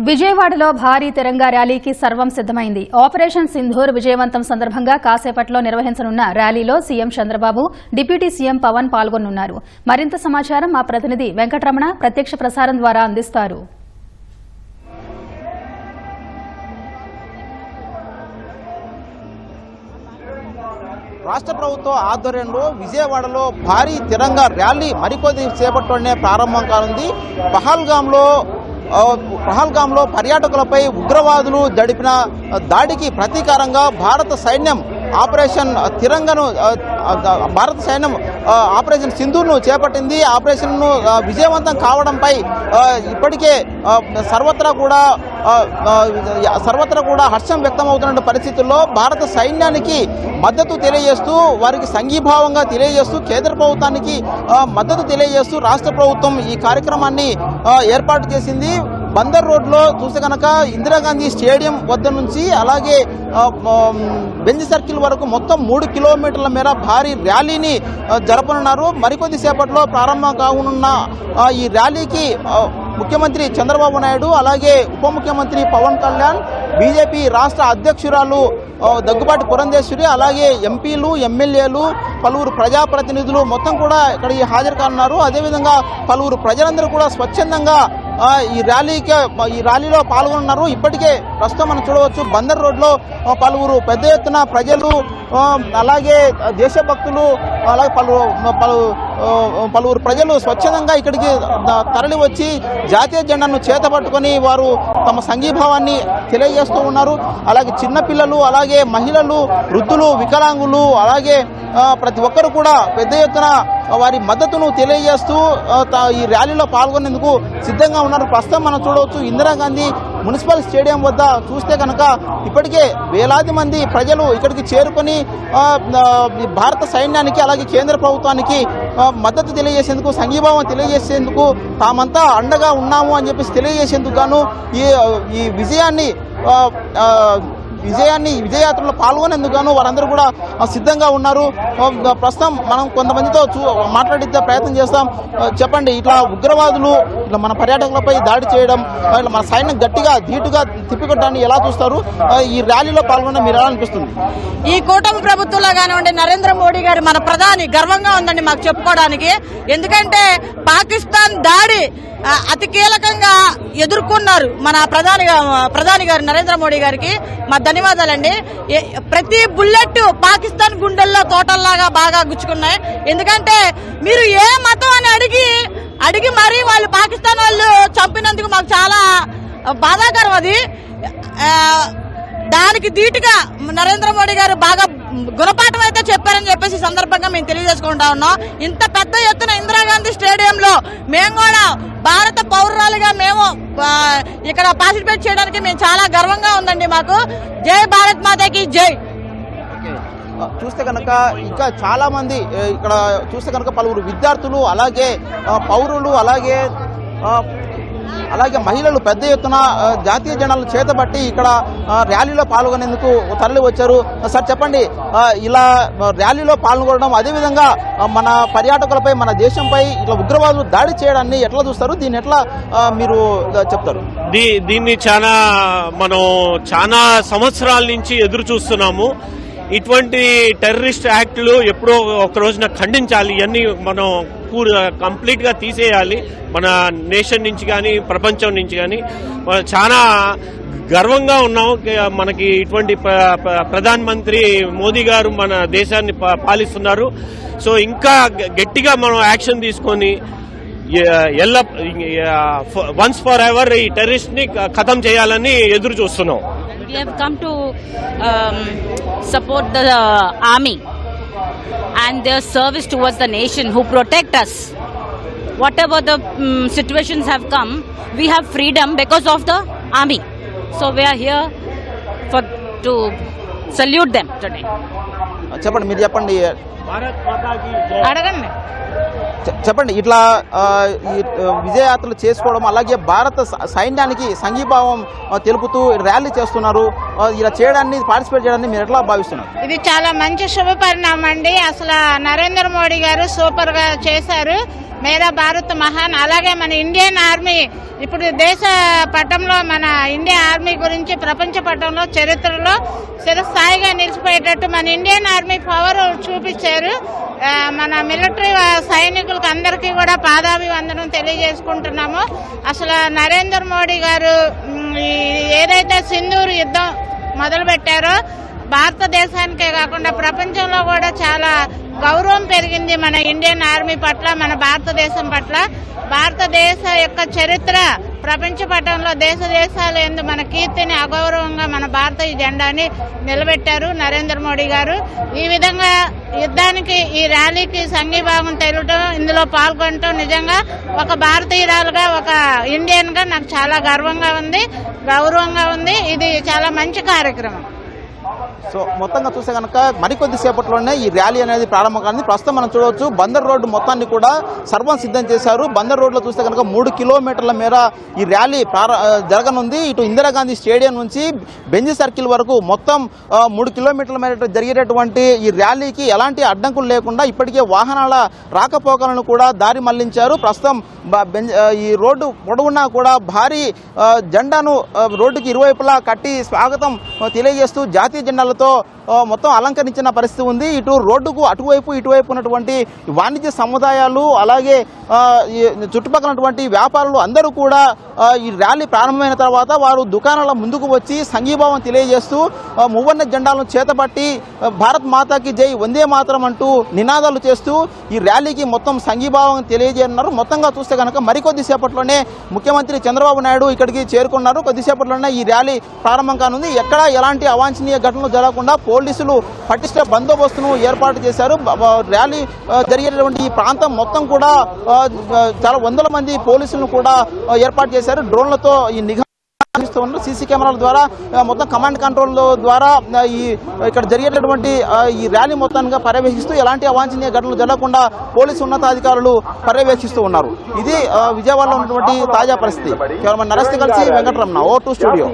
విజయవాడలో భారీ తిరంగా ర్యాలీకి సర్వం సిద్దమైంది. ఆపరేషన్ సింధూర్ విజయవంతం సందర్భంగా కాసేపట్లో నిర్వహించనున్న ర్యాలీలో CM Chandrababu, deputy CM Pawan పాల్గొనున్నారు. మరింత సమాచారం మా ప్రతినిధి వెంకటరమణ ప్రత్యక్ష ప్రసారం ద్వారా అందిస్తారు. రాష్ట్ర ప్రభుత్వ ఆధ్వర్యంలో విజయవాడలో భారీ తిరంగా ర్యాలీ మరికొద్ది సేపట్లోనే ప్రారంభం కానుంది. పహల్గాంలో పర్యాటకులపై ఉగ్రవాదులు జరిపిన దాడికి ప్రతీకారంగా భారత సైన్యం ఆపరేషన్ తిరంగను ఆపరేషన్ సింధూర్ను చేపట్టింది. ఆపరేషన్ను విజయవంతం కావడంపై ఇప్పటికే సర్వత్రా కూడా హర్షం వ్యక్తమవుతున్న పరిస్థితుల్లో భారత సైన్యానికి మద్దతు తెలియజేస్తూ, వారికి సంఘీభావంగా తెలియజేస్తూ, కేంద్ర ప్రభుత్వానికి మద్దతు తెలియజేస్తూ రాష్ట్ర ప్రభుత్వం ఈ కార్యక్రమాన్ని ఏర్పాటు చేసింది. బందర్ రోడ్లో చూస్తే కనుక ఇందిరాగాంధీ స్టేడియం వద్ద నుంచి అలాగే బెంజ్ సర్కిల్ వరకు మొత్తం 3 కిలోమీటర్ల మేర భారీ ర్యాలీని జరపనున్నారు. మరికొద్ది సేపట్లో ప్రారంభం కానున్న ఈ ర్యాలీకి ముఖ్యమంత్రి చంద్రబాబు నాయుడు, అలాగే ఉప ముఖ్యమంత్రి పవన్ కళ్యాణ్, బీజేపీ రాష్ట్ర అధ్యక్షురాలు దగ్గుబాటి పురంధేశ్వరి, అలాగే ఎంపీలు, ఎమ్మెల్యేలు, పలువురు ప్రజాప్రతినిధులు మొత్తం కూడా ఇక్కడికి హాజరు కానున్నారు. అదేవిధంగా పలువురు ప్రజలందరూ కూడా స్వచ్ఛందంగా ఈ ర్యాలీలో పాల్గొన్నారు. ఇప్పటికే ప్రస్తుతం మనం చూడవచ్చు బందర్ రోడ్లో పలువురు పెద్ద ఎత్తున ప్రజలు, అలాగే దేశభక్తులు, అలాగే పలువురు ప్రజలు స్వచ్ఛందంగా ఇక్కడికి తరలి వచ్చి జాతీయ జెండాను చేతపట్టుకొని వారు తమ సంఘీభావాన్ని తెలియజేస్తూ ఉన్నారు. అలాగే చిన్నపిల్లలు, అలాగే మహిళలు, వృద్ధులు, వికలాంగులు, అలాగే ప్రతి ఒక్కరు కూడా పెద్ద ఎత్తున వారి మద్దతును తెలియజేస్తూ ఈ ర్యాలీలో పాల్గొనేందుకు సిద్ధంగా ఉన్నారు. ప్రస్తుతం మనం చూడవచ్చు ఇందిరాగాంధీ మున్సిపల్ స్టేడియం వద్ద చూస్తే కనుక ఇప్పటికే వేలాది మంది ప్రజలు ఇక్కడికి చేరుకొని భారత సైన్యానికి అలాగే కేంద్ర ప్రభుత్వానికి మద్దతు తెలియజేసేందుకు, సంఘీభావం తెలియజేసేందుకు, తామంతా అండగా ఉన్నాము అని చెప్పేసి తెలియజేసేందుకు గాను ఈ విజయయాత్రలో పాల్గొనేందుకు గాను వారందరూ కూడా సిద్ధంగా ఉన్నారు. ప్రస్తుతం మనం కొంతమందితో మాట్లాడితే ప్రయత్నం చేస్తాం. చెప్పండి, ఇట్లా ఉగ్రవాదులు ఇట్లా మన పర్యాటకులపై దాడి చేయడం, ఇట్లా మన సైన్యం గట్టిగా ధీటుగా తిప్పికొట్టడాన్ని ఎలా చూస్తారు? ఈ ర్యాలీలో పాల్గొనడం మీరు ఎలా అనిపిస్తుంది? ఈ కూటమి ప్రభుత్వంలో కానివ్వండి, నరేంద్ర మోడీ గారు మన ప్రధాని గర్వంగా ఉందండి మాకు చెప్పుకోవడానికి. ఎందుకంటే పాకిస్తాన్ దాడి అతి కీలకంగా ఎదుర్కొన్నారు మన ప్రధాని గారు నరేంద్ర మోడీ గారికి మా ధన్యవాదాలండి. ప్రతి బుల్లెట్ పాకిస్తాన్ గుండెల్లో తోటల్లాగా బాగా గుచ్చుకున్నాయి. ఎందుకంటే మీరు ఏ మతం అని అడిగి మరీ వాళ్ళు పాకిస్తాన్ వాళ్ళు చంపినందుకు మాకు చాలా బాధాకరం. అది దానికి ధీటుగా నరేంద్ర మోడీ గారు బాగా గుణపాఠం అయితే చెప్పారని చెప్పేసి సందర్భంగా మేము తెలియజేసుకుంటా ఉన్నాం. ఇంత పెద్ద ఎత్తున ఇందిరాగాంధీ స్టేడియంలో మేము కూడా భారత పౌరురాలుగా మేము ఇక్కడ పార్టిసిపేట్ చేయడానికి మేము చాలా గర్వంగా ఉందండి మాకు. జై భారత్ మాతాకి జై. చూస్తే కనుక ఇంకా చాలా మంది ఇక్కడ చూస్తే కనుక పలువురు విద్యార్థులు, అలాగే పౌరులు, అలాగే మహిళలు పెద్ద ఎత్తున జాతీయ జెండాలను చేతబట్టి ఇక్కడ ర్యాలీలో పాల్గొనేందుకు తరలి వచ్చారు. సార్ చెప్పండి, ఇలా ర్యాలీలో పాల్గొనడం, అదేవిధంగా మన పర్యాటకులపై, మన దేశంపై ఇట్లా ఉగ్రవాదులు దాడి చేయడాన్ని ఎట్లా చూస్తారు? దీన్ని ఎట్లా మీరు చెప్తారు? దీన్ని మనం చాలా సంవత్సరాల నుంచి ఎదురు చూస్తున్నాము. ఇటువంటి టెర్రరిస్ట్ యాక్టులు ఎప్పుడో ఒక రోజున ఖండించాలి. ఇవన్నీ మనం కంప్లీట్ గా తీసేయాలి మన నేషన్ నుంచి కానీ ప్రపంచం నుంచి కానీ. చాలా గర్వంగా ఉన్నాం. మనకి ఇటువంటి ప్రధానమంత్రి మోదీ గారు మన దేశాన్ని పాలిస్తున్నారు. సో ఇంకా గట్టిగా మనం యాక్షన్ తీసుకొని వన్స్ ఫర్ ఎవర్ ఈ టెర్రరిస్ట్ ని ఖతం చేయాలని ఎదురు చూస్తున్నాం. We have come to support the army and their service towards the nation who protect us. Whatever the situations have come, we have freedom because of the army. So we are here to salute them today. చెప్పండి, మీరు చెప్పండి. అడగండి. చెప్పండి, ఇట్లా విజయయాత్రలు చేసుకోవడం, అలాగే భారత సైన్యానికి సంఘీభావం తెలుపుతూ ర్యాలీ చేస్తున్నారు. ఇలా చేయడాన్ని, పార్టిసిపేట్ చేయడాన్ని మీరు ఎట్లా భావిస్తున్నారు? ఇది చాలా మంచి శుభ పరిణామం అండి. అసలు నరేంద్ర మోడీ గారు సూపర్ గా చేశారు. మేరా భారత్ మహాన్. అలాగే మన ఇండియన్ ఆర్మీ ఇప్పుడు దేశ పటంలో మన ఇండియన్ ఆర్మీ గురించి ప్రపంచ పటంలో చరిత్రలో చిరస్థాయిగా నిలిచిపోయేటట్టు మన ఇండియన్ ఆర్మీ పవర్ చూపించారు. మన మిలిటరీ సైనికులకు అందరికీ కూడా పాదాభివందనం తెలియజేసుకుంటున్నాము. అసలు నరేంద్ర మోడీ గారు ఏదైతే సింధూర్ యుద్ధం మొదలు పెట్టారో భారతదేశానికే కాకుండా ప్రపంచంలో కూడా చాలా గౌరవం పెరిగింది మన ఇండియన్ ఆర్మీ పట్ల, మన భారతదేశం పట్ల. భారతదేశ యొక్క చరిత్ర ప్రపంచ పటంలో దేశాల యందు మన కీర్తిని అగౌరవంగా మన భారతీయ జెండాని నిలబెట్టారు నరేంద్ర మోడీ గారు. ఈ విధంగా యుద్ధానికి ఈ ర్యాలీకి సంఘీభావం తెలపడం, ఇందులో పాల్గొనడం నిజంగా ఒక భారతీయురాలుగా, ఒక ఇండియన్ గా నాకు చాలా గర్వంగా ఉంది, గౌరవంగా ఉంది. ఇది చాలా మంచి కార్యక్రమం. సో మొత్తంగా చూస్తే కనుక మరికొద్ది సేపట్లోనే ఈ ర్యాలీ అనేది ప్రారంభం కానుంది. ప్రస్తుతం మనం చూడవచ్చు బందర్ రోడ్డు మొత్తాన్ని కూడా సర్వం సిద్ధం చేశారు. బందర్ రోడ్లో చూస్తే కనుక 3 కిలోమీటర్ల మేర ఈ ర్యాలీ జరగనుంది. ఇటు ఇందిరాగాంధీ స్టేడియం నుంచి బెంజ్ సర్కిల్ వరకు మొత్తం 3 కిలోమీటర్ల మేర జరిగేటటువంటి ఈ ర్యాలీకి ఎలాంటి అడ్డంకులు లేకుండా ఇప్పటికే వాహనాల రాకపోకలను కూడా దారి మళ్లించారు. ప్రస్తుతం ఈ రోడ్డు పొడవునా కూడా భారీ జెండాను రోడ్డుకి ఇరువైపులా కట్టి స్వాగతం తెలియజేస్తూ జాతీయ జెండాలతో మొత్తం అలంకరించిన పరిస్థితి ఉంది. ఇటు రోడ్డుకు అటువైపు ఇటువైపు ఉన్నటువంటి వాణిజ్య సముదాయాలు, అలాగే చుట్టుపక్కల ఉన్నటువంటి వ్యాపారులు అందరూ కూడా ఈ ర్యాలీ ప్రారంభమైన తర్వాత వారు దుకాణాల ముందుకు వచ్చి సంఘీభావం తెలియజేస్తూ మువ్వన్న జెండాలను చేతపట్టి భారత్ మాతాకి జై, వందే మాతరం అంటూ నినాదాలు చేస్తూ ఈ ర్యాలీకి మొత్తం సంఘీభావం తెలియజేయనున్నారు. మొత్తంగా చూస్తే కనుక మరికొద్ది సేపట్లోనే ముఖ్యమంత్రి చంద్రబాబు నాయుడు ఇక్కడికి చేరుకున్నారు. కొద్దిసేపట్లోనే ఈ ర్యాలీ ప్రారంభం కానుంది. ఎక్కడా ఎలాంటి అవాంఛనీయ ఘటనలు జరగకుండా పోలీసులు పటిష్ట బందోబస్తును ఏర్పాటు చేశారు. ర్యాలీ జరిగేటువంటి ఈ ప్రాంతం మొత్తం కూడా చాలా వందల మంది పోలీసులను కూడా ఏర్పాటు చేశారు. డ్రోన్లతో ఈ నిఘా సీసీ కెమెరాల ద్వారా మొత్తం కమాండ్ కంట్రోల్ ద్వారా ఇక్కడ జరిగేటటువంటి ఈ ర్యాలీ మొత్తాన్ని పర్యవేక్షిస్తూ ఎలాంటి అవాంఛనీయ ఘటనలు జరగకుండా పోలీసు ఉన్నతాధికారులు పర్యవేక్షిస్తూ ఉన్నారు. ఇది విజయవాడలో ఉన్నటువంటి తాజా పరిస్థితి. కేవలం నరస్తి కలిసి వెంకటరమణ, O2 స్టూడియో.